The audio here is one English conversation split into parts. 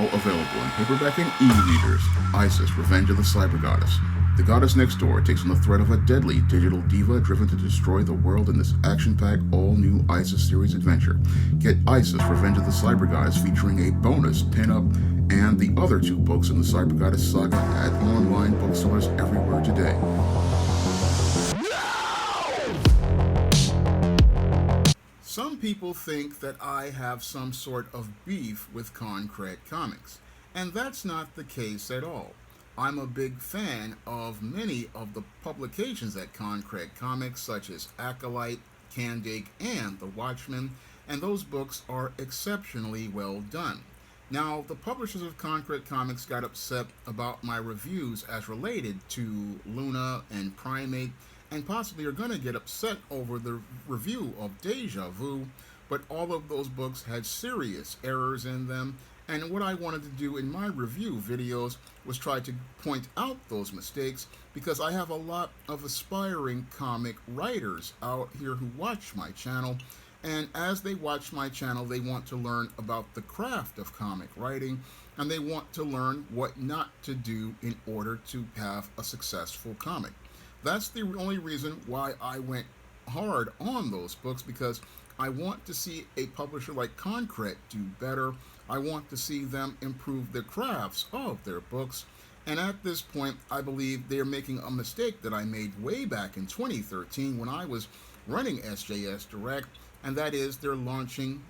now available in paperback and e-readers. Isis, Revenge of the Cyber Goddess. The goddess next door takes on the threat of a deadly digital diva driven to destroy the world in this action-packed, all-new Isis series adventure. Get Isis, Revenge of the Cyber Goddess featuring a bonus pin-up and the other 2 books in the Cyber Goddess saga at online bookstores everywhere today. Some people think that I have some sort of beef with Konkret Comics, and that's not the case at all. I'm a big fan of many of the publications at Konkret Comics, such as Acolyte, Candake, and The Watchmen, and those books are exceptionally well done. Now, the publishers of Konkret Comics got upset about my reviews as related to Luna and Primate, and possibly are going to get upset over the review of Deja Vu, but all of those books had serious errors in them, and what I wanted to do in my review videos was try to point out those mistakes, because I have a lot of aspiring comic writers out here who watch my channel, and as they watch my channel, they want to learn about the craft of comic writing, and they want to learn what not to do in order to have a successful comic. That's the only reason why I went hard on those books, because I want to see a publisher like Konkret do better. I want to see them improve the crafts of their books. And at this point, I believe they're making a mistake that I made way back in 2013 when I was running SJS Direct, and that is they're launching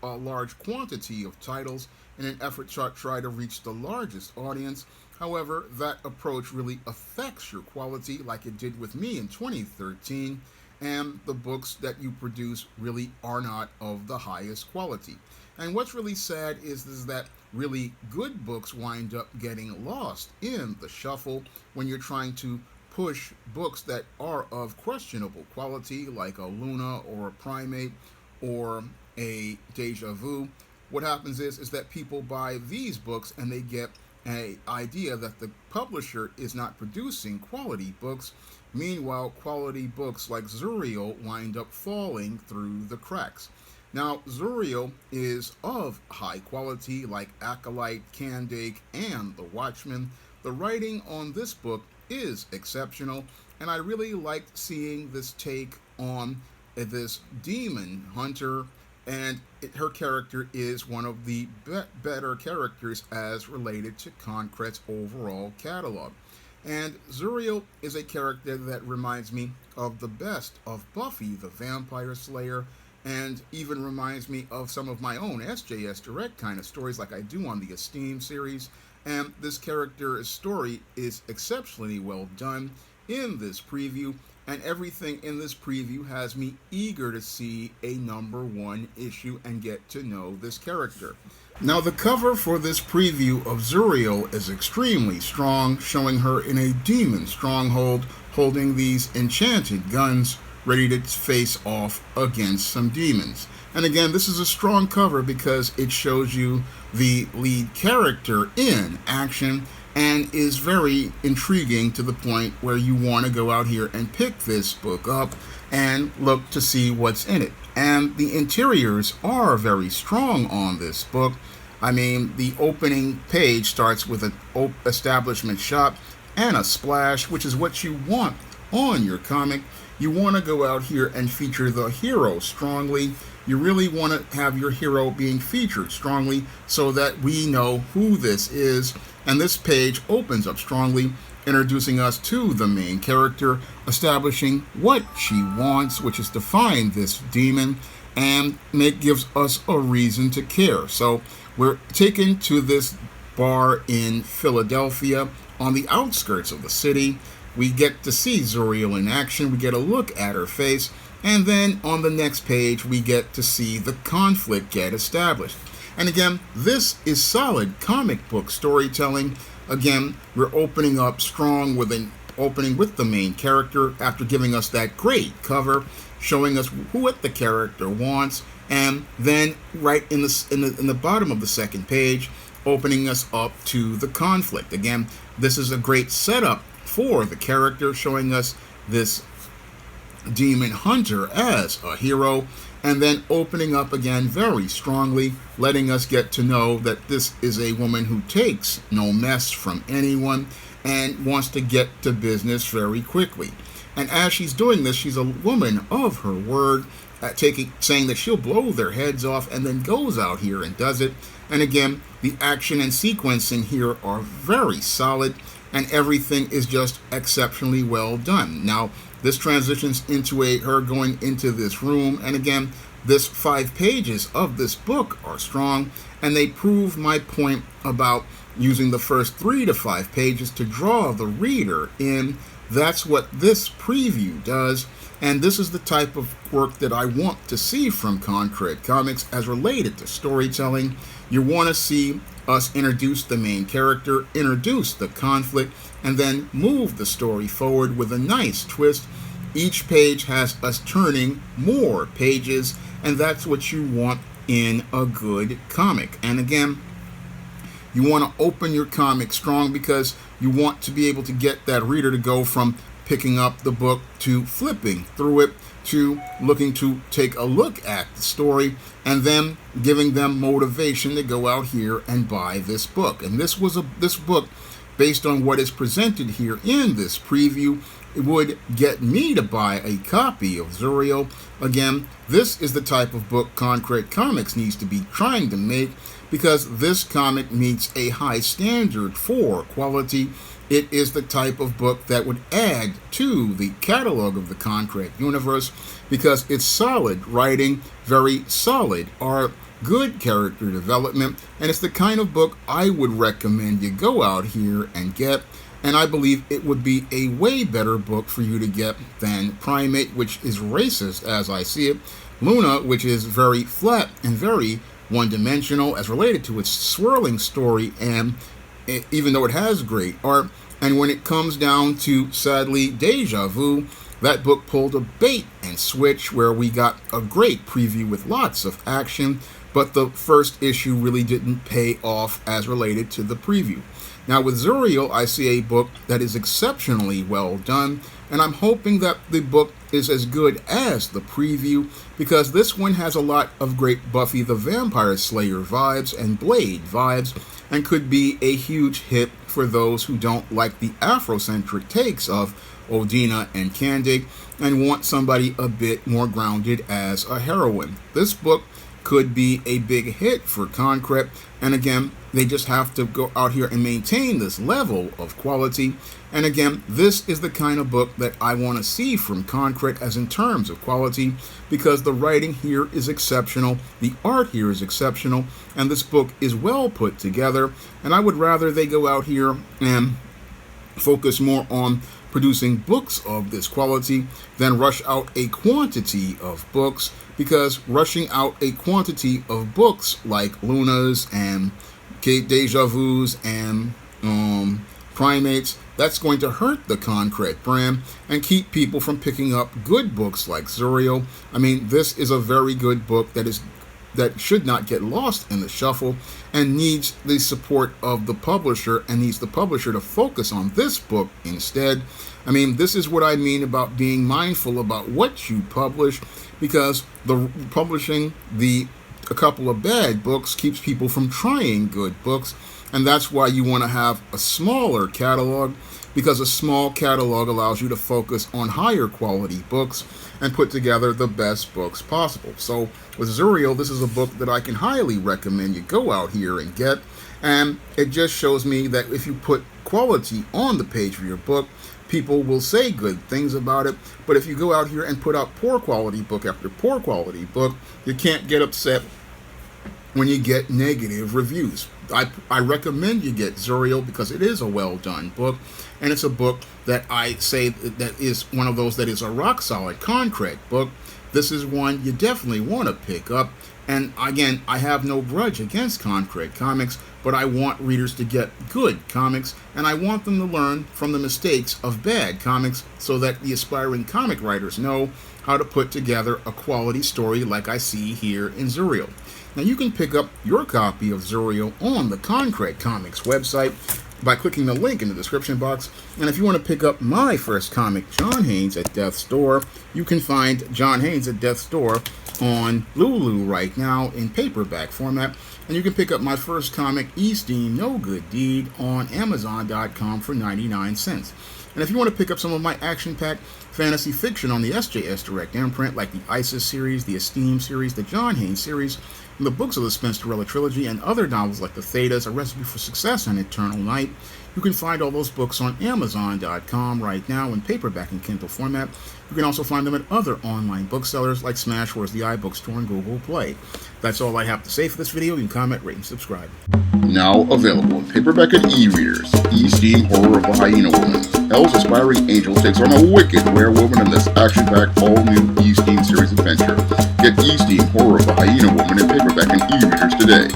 a large quantity of titles in an effort to try to reach the largest audience. However, that approach really affects your quality like it did with me in 2013, and the books that you produce really are not of the highest quality. And what's really sad is that really good books wind up getting lost in the shuffle when you're trying to push books that are of questionable quality, like a Luna or a Primate or a Deja Vu. What happens is that people buy these books and they get an idea that the publisher is not producing quality books. Meanwhile, quality books like Zuriel wind up falling through the cracks. Now, Zuriel is of high quality, like Acolyte, Candake, and The Watchmen. The writing on this book is exceptional, and I really liked seeing this take on this demon hunter, and her character is one of the better characters as related to Konkret's overall catalog. And Zuriel is a character that reminds me of the best of Buffy the Vampire Slayer, and even reminds me of some of my own SJS Direct kind of stories like I do on the Esteem series. And this character's story is exceptionally well done in this preview, and everything in this preview has me eager to see a #1 issue and get to know this character. Now, the cover for this preview of Zuriel is extremely strong, showing her in a demon stronghold holding these enchanted guns, ready to face off against some demons. And again, this is a strong cover because it shows you the lead character in action and is very intriguing to the point where you want to go out here and pick this book up and look to see what's in it. And the interiors are very strong on this book. I mean, the opening page starts with an establishment shot and a splash, which is what you want on your comic. You want to go out here and feature the hero strongly. You really want to have your hero being featured strongly so that we know who this is. And this page opens up strongly, introducing us to the main character, establishing what she wants, which is to find this demon, and it gives us a reason to care. So we're taken to this bar in Philadelphia on the outskirts of the city. We get to see Zuriel in action, we get a look at her face, and then on the next page we get to see the conflict get established. And again, this is solid comic book storytelling. Again, we're opening up strong with an opening with the main character after giving us that great cover, showing us what the character wants, and then right in the bottom of the second page, opening us up to the conflict. Again, this is a great setup for the character, showing us this demon hunter as a hero, and then opening up again very strongly, letting us get to know that this is a woman who takes no mess from anyone and wants to get to business very quickly. And as she's doing this, she's a woman of her word, saying that she'll blow their heads off, and then goes out here and does it. And again, the action and sequence in here are very solid, and everything is just exceptionally well done. Now, this transitions into her going into this room, and again, this 5 pages of this book are strong, and they prove my point about using the first 3 to 5 pages to draw the reader in. That's what this preview does, and this is the type of work that I want to see from Konkret Comics as related to storytelling. You want to see us introduce the main character, introduce the conflict, and then move the story forward with a nice twist. Each page has us turning more pages, and that's what you want in a good comic. And again, you want to open your comic strong because you want to be able to get that reader to go from picking up the book to flipping through it to looking to take a look at the story, and then giving them motivation to go out here and buy this book. And this book, based on what is presented here in this preview, it would get me to buy a copy of Zuriel. Again, this is the type of book Konkret Comics needs to be trying to make, because this comic meets a high standard for quality. It is the type of book that would add to the catalog of the Konkret universe, because it's solid writing, very solid art, good character development, and it's the kind of book I would recommend you go out here and get. And I believe it would be a way better book for you to get than Primate, which is racist as I see it, Luna, which is very flat and very one-dimensional as related to its swirling story, and even though it has great art. And when it comes down to, sadly, Deja Vu, that book pulled a bait and switch where we got a great preview with lots of action, but the first issue really didn't pay off as related to the preview. Now with Zuriel, I see a book that is exceptionally well done, and I'm hoping that the book is as good as the preview, because this one has a lot of great Buffy the Vampire Slayer vibes and Blade vibes, and could be a huge hit for those who don't like the Afrocentric takes of Odina and Candig and want somebody a bit more grounded as a heroine. This book could be a big hit for Konkret, and again, they just have to go out here and maintain this level of quality. And again, this is the kind of book that I want to see from Konkret as in terms of quality, because the writing here is exceptional, the art here is exceptional, and this book is well put together. And I would rather they go out here and focus more on producing books of this quality than rush out a quantity of books, because rushing out a quantity of books like Luna's and Deja Vu's and Primates, that's going to hurt the Konkret brand and keep people from picking up good books like Zuriel. I mean, this is a very good book that should not get lost in the shuffle and needs the support of the publisher, and needs the publisher to focus on this book instead. I mean, this is what I mean about being mindful about what you publish, because the publishing a couple of bad books keeps people from trying good books, and that's why you want to have a smaller catalog, because a small catalog allows you to focus on higher quality books and put together the best books possible. So with Zuriel, this is a book that I can highly recommend you go out here and get, and it just shows me that if you put quality on the page of your book, people will say good things about it. But if you go out here and put out poor quality book after poor quality book, you can't get upset when you get negative reviews. I recommend you get Zuriel because it is a well done book, and it's a book that I say that is one of those that is a rock solid Konkret book. This is one you definitely want to pick up. And again, I have no grudge against Konkret Comics, but I want readers to get good comics, and I want them to learn from the mistakes of bad comics so that the aspiring comic writers know how to put together a quality story like I see here in Zuriel. Now you can pick up your copy of Zuriel on the Konkret Comics website, by clicking the link in the description box. And if you want to pick up my first comic, John Haynes, at Death's Door, you can find John Haynes at Death's Door on Lulu right now in paperback format. And you can pick up my first comic, Eastine No Good Deed, on Amazon.com for 99 cents. And if you want to pick up some of my action-packed fantasy fiction on the SJS Direct imprint, like the ISIS series, the Esteem series, the John Haynes series, and the books of the Spinsterella trilogy, and other novels like The Thedas, A Recipe for Success, and Eternal Night, you can find all those books on Amazon.com right now in paperback and Kindle format. You can also find them at other online booksellers like Smashwords, the iBookstore, and Google Play. That's all I have to say for this video. You can comment, rate, and subscribe. Now available in paperback and e-readers, Eastine Horror of a Hyena Woman. Hell's aspiring angel takes on a wicked werewolf in this action-packed all-new Eastine series adventure. Get Eastine Horror of a Hyena Woman in paperback and e-readers today.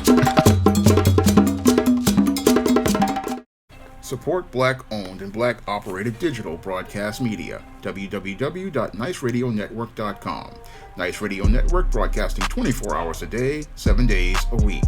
Support Black-owned and Black-operated digital broadcast media. www.niceradionetwork.com. Nice Radio Network, broadcasting 24 hours a day, 7 days a week.